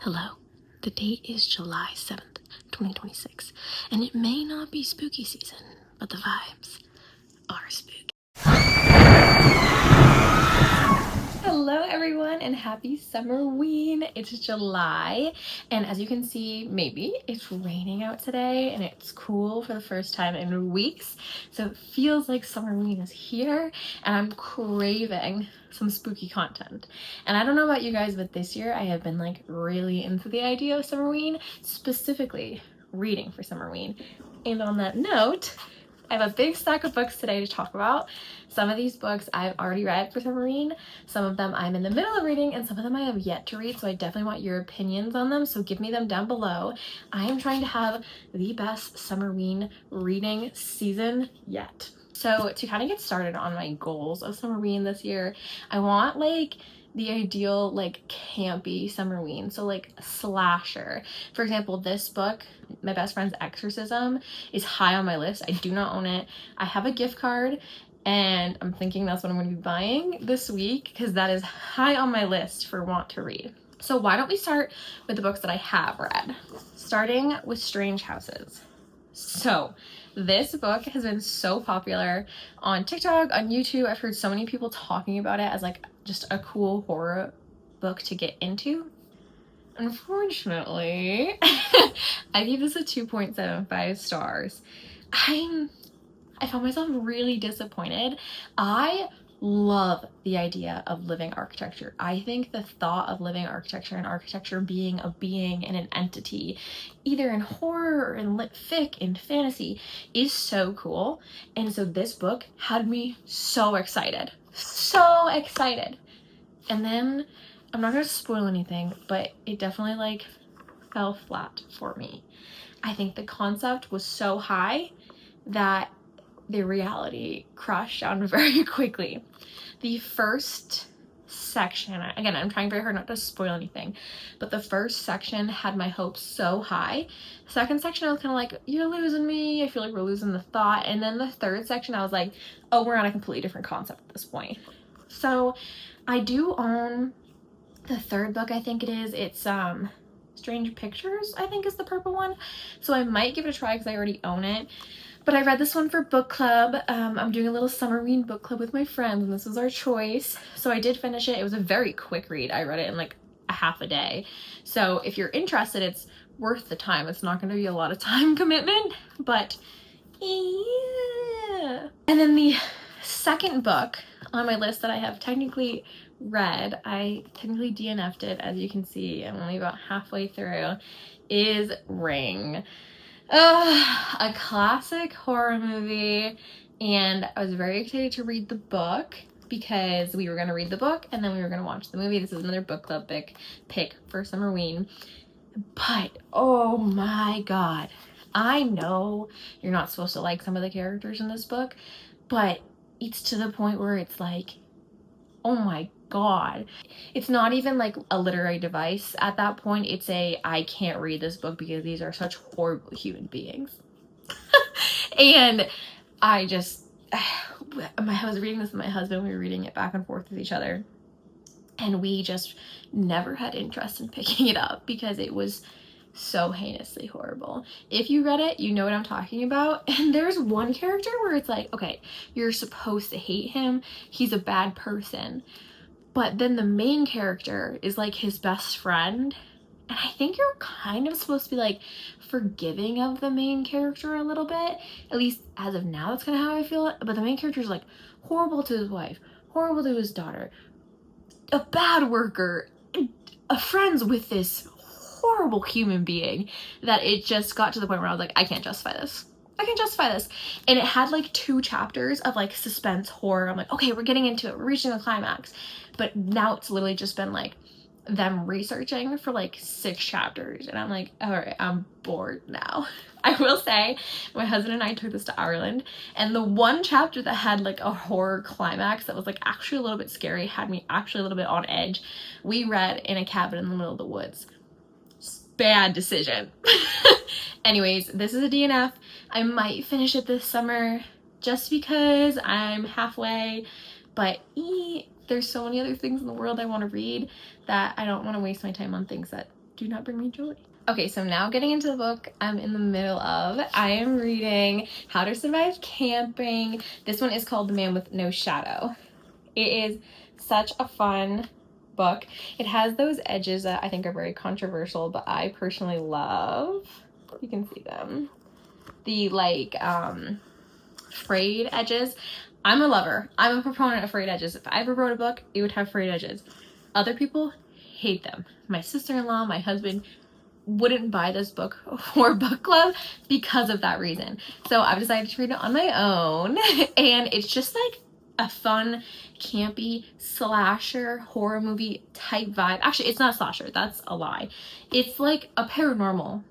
Hello, the date is July 7th, 2026, and it may not be spooky season, but the vibes are spooky. Hello everyone and happy Summerween. It's July and as you can see, maybe it's raining out today and it's cool for the first time in weeks. So it feels like Summerween is here and I'm craving some spooky content. And I don't know about you guys, but this year I have been like really into the idea of Summerween, specifically reading for Summerween. And on that note, I have a big stack of books today to talk about. Some of these books I've already read for Summerween, some of them I'm in the middle of reading, and some of them I have yet to read, so I definitely want your opinions on them, so give me them down below. I am trying to have the best Summerween reading season yet. So to kind of get started on my goals of Summerween this year, I want like the ideal like campy Summerween, so like slasher. For example, this book, My Best Friend's Exorcism, is high on my list. I do not own it. I have a gift card and I'm thinking that's what I'm going to be buying this week because that is high on my list for want to read. So why don't we start with the books that I have read, starting with Strange Houses. So this book has been so popular on TikTok, on YouTube. I've heard so many people talking about it as like just a cool horror book to get into. Unfortunately, I gave this a 2.75 stars. I found myself really disappointed. I love the idea of living architecture. I think the thought of living architecture and architecture being a being and an entity, either in horror or in lit fic, in fantasy, is so cool. And so this book had me so excited. So excited. And then, I'm not gonna spoil anything, but it definitely like fell flat for me. I think the concept was so high that the reality crashed down very quickly. The first section, again, I'm trying very hard not to spoil anything, but the first section had my hopes so high. Second section, I was kind of like, you're losing me. I feel like we're losing the thought. And then the third section, I was like, oh, we're on a completely different concept at this point. So I do own the third book, I think it is. It's Strange Pictures, I think is the purple one. So I might give it a try because I already own it. But I read this one for book club. I'm doing a little Summerween book club with my friends and this was our choice. So I did finish it. It was a very quick read. I read it in like a half a day. So if you're interested, it's worth the time. It's not going to be a lot of time commitment, but yeah. And then the second book on my list that I have technically read, I technically DNF'd it, as you can see, I'm only about halfway through, is Ring. A classic horror movie, and I was very excited to read the book because we were going to read the book and then we were going to watch the movie. This is another book club pick for Summerween. But oh my god, I know you're not supposed to like some of the characters in this book, but it's to the point where it's like, oh my god. It's not even like a literary device at that point. It's a, I can't read this book because these are such horrible human beings. And I just, I was reading this with my husband. We were reading it back and forth with each other. And we just never had interest in picking it up because it was so heinously horrible. If you read it, you know what I'm talking about. And there's one character where it's like, okay, you're supposed to hate him. He's a bad person. But then the main character is like his best friend. And I think you're kind of supposed to be like forgiving of the main character a little bit. At least as of now, that's kind of how I feel. But the main character is like horrible to his wife, horrible to his daughter, a bad worker, friends with this horrible human being, that it just got to the point where I was like, I can't justify this. I can justify this. And it had like 2 chapters of like suspense horror. I'm like, okay, we're getting into it. We're reaching the climax. But now it's literally just been like them researching for like 6 chapters. And I'm like, all right, I'm bored now. I will say my husband and I took this to Ireland, and the one chapter that had like a horror climax that was like actually a little bit scary, had me actually a little bit on edge, we read in a cabin in the middle of the woods. Bad decision. Anyways, this is a DNF. I might finish it this summer just because I'm halfway, but there's so many other things in the world I want to read that I don't want to waste my time on things that do not bring me joy. Okay, so now getting into the book I'm in the middle of. I am reading How to Survive Camping. This one is called The Man with No Shadow. It is such a fun book. It has those edges that I think are very controversial, but I personally love. You can see them. The like frayed edges. I'm a lover. I'm a proponent of frayed edges. If I ever wrote a book, it would have frayed edges. Other people hate them. My sister-in-law, my husband wouldn't buy this book for book club because of that reason. So I've decided to read it on my own, and it's just like a fun, campy slasher horror movie type vibe. Actually, it's not a slasher. That's a lie. It's like a paranormal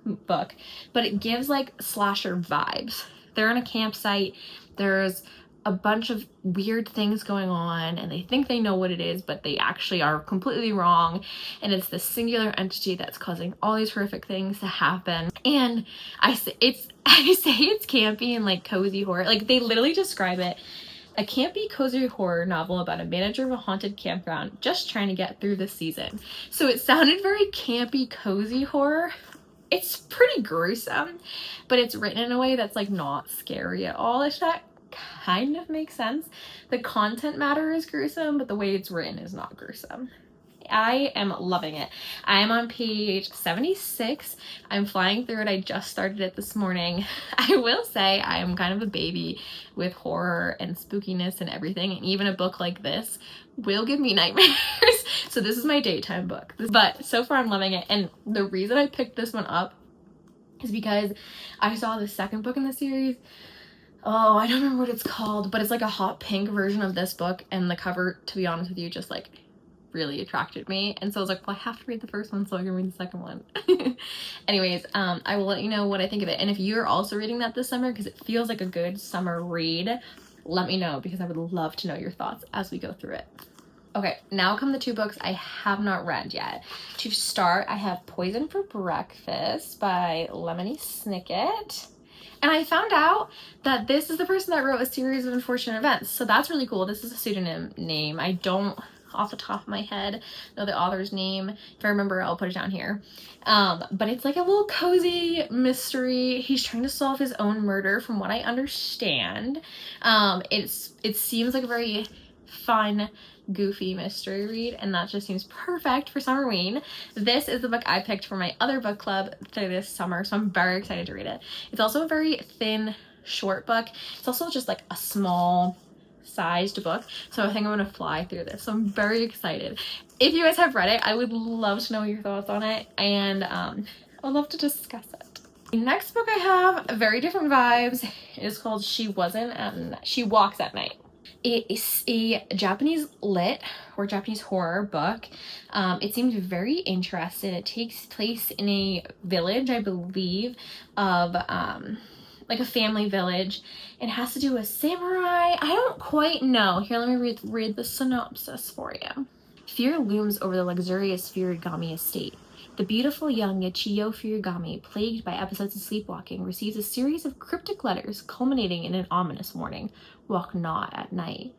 book, but it gives like slasher vibes. They're in a campsite. There's a bunch of weird things going on, and they think they know what it is, but they actually are completely wrong. And it's this singular entity that's causing all these horrific things to happen. And I say it's campy and like cozy horror. Like they literally describe it. A campy, cozy horror novel about a manager of a haunted campground just trying to get through the season. So it sounded very campy, cozy horror. It's pretty gruesome, but it's written in a way that's like not scary at all, if that kind of makes sense. The content matter is gruesome, but the way it's written is not gruesome. I am loving it. I am on page 76. I'm flying through it. I just started it this morning. I will say I am kind of a baby with horror and spookiness and everything, and even a book like this will give me nightmares. So this is my daytime book. But so far I'm loving it, and the reason I picked this one up is because I saw the second book in the series. Oh, I don't remember what it's called, but it's like a hot pink version of this book, and the cover, to be honest with you, just like really attracted me. And so I was like, well, I have to read the first one so I can read the second one. Anyways, I will let you know what I think of it. And if you're also reading that this summer, because it feels like a good summer read, let me know, because I would love to know your thoughts as we go through it. Okay, now come the two books I have not read yet. To start, I have Poison for Breakfast by Lemony Snicket. And I found out that this is the person that wrote A Series of Unfortunate Events. So that's really cool. This is a pseudonym name. I don't, off the top of my head, know the author's name. If I remember, I'll put it down here. But it's like a little cozy mystery. He's trying to solve his own murder, from what I understand. It seems like a very fun, goofy mystery read, and that just seems perfect for Summerween. This is the book I picked for my other book club through this summer, so I'm very excited to read it. It's also a very thin, short book. It's also just like a small sized book, so I think I'm gonna fly through this, so I'm very excited. If you guys have read it, I would love to know your thoughts on it, and I'd love to discuss it. The next book I have, very different vibes. It is called She Walks at Night. It is a Japanese lit or Japanese horror book. It seems very interesting. It takes place in a village, I believe, of like a family village. It has to do with samurai. I don't quite know. Here, let me read the synopsis for you. Fear looms over the luxurious Furigami estate. The beautiful young Yachiyo Furigami, plagued by episodes of sleepwalking, receives a series of cryptic letters culminating in an ominous warning: walk not at night.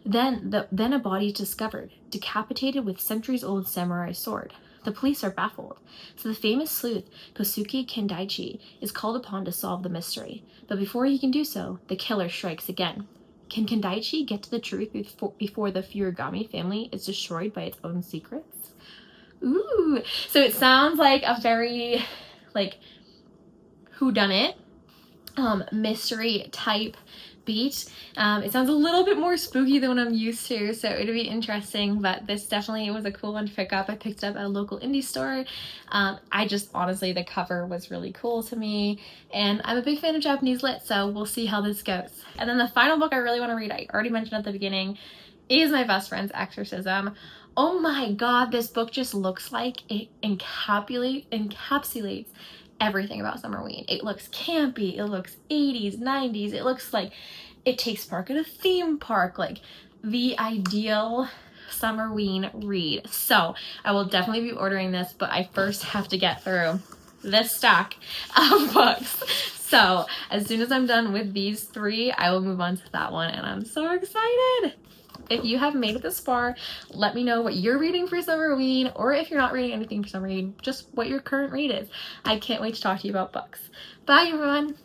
Then a body is discovered, decapitated with centuries-old samurai sword. The police are baffled, so the famous sleuth Kosuke Kendaichi is called upon to solve the mystery. But before he can do so, the killer strikes again. Can Kendaichi get to the truth before the Furigami family is destroyed by its own secrets? Ooh, so it sounds like a very like whodunit mystery type beat. It sounds a little bit more spooky than what I'm used to, so it'll be interesting, but this definitely was a cool one to pick up. I picked it up at a local indie store. I just honestly, the cover was really cool to me, and I'm a big fan of Japanese lit, so we'll see how this goes. And then the final book I really want to read, I already mentioned at the beginning, is my best friend's Exorcism. Oh my god, this book just looks like it encapsulates everything about Summerween. It looks campy, it looks 80s, 90s, it looks like it takes part in a theme park, like the ideal Summerween read. So I will definitely be ordering this, but I first have to get through this stack of books. So as soon as I'm done with these three, I will move on to that one, and I'm so excited. if you have made it this far, let me know what you're reading for Summerween, or if you're not reading anything for Summerween, just what your current read is. I can't wait to talk to you about books. Bye, everyone.